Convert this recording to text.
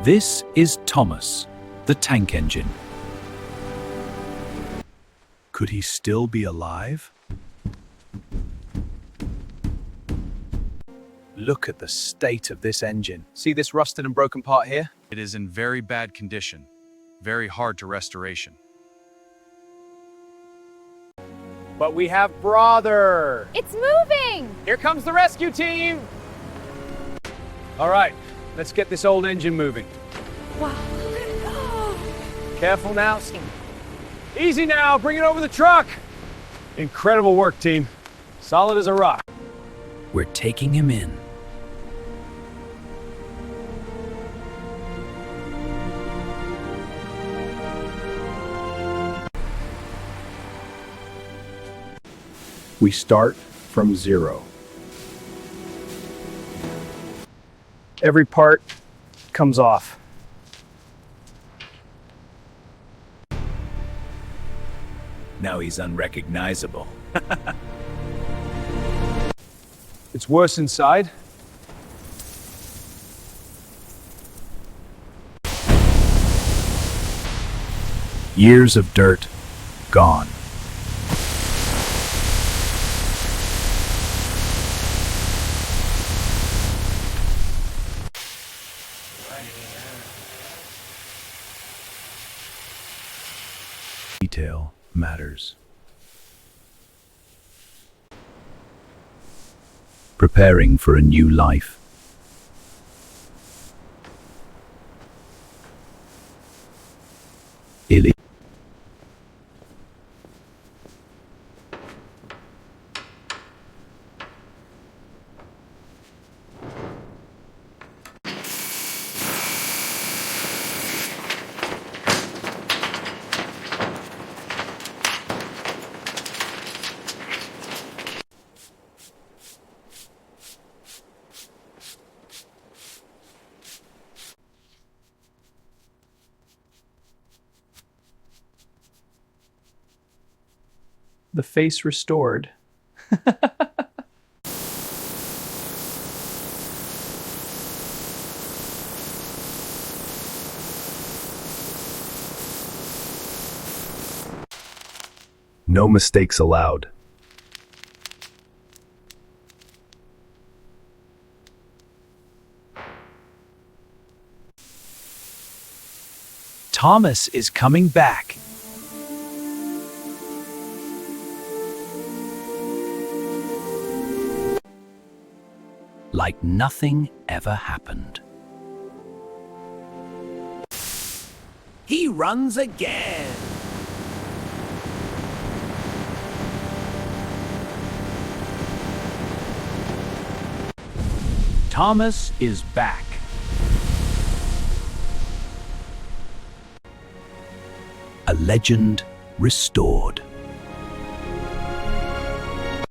This is Thomas, the tank engine. Could he still be alive? Look at the state of this engine. See this rusted and broken part here? It is in very bad condition, very hard to restoration. But we have brother. It's moving! Here comes the rescue team. All right, let's get this old engine moving. Wow. Careful now. Easy now, bring it over the truck. Incredible work, team. Solid as a rock. We're taking him in. We start from zero. Every part comes off. Now he's unrecognizable. It's worse inside. Years of dirt, gone. Detail matters. Preparing for a new life. Illy. The face restored. No mistakes allowed. Thomas is coming back. Like nothing ever happened. He runs again. Thomas is back. A legend restored.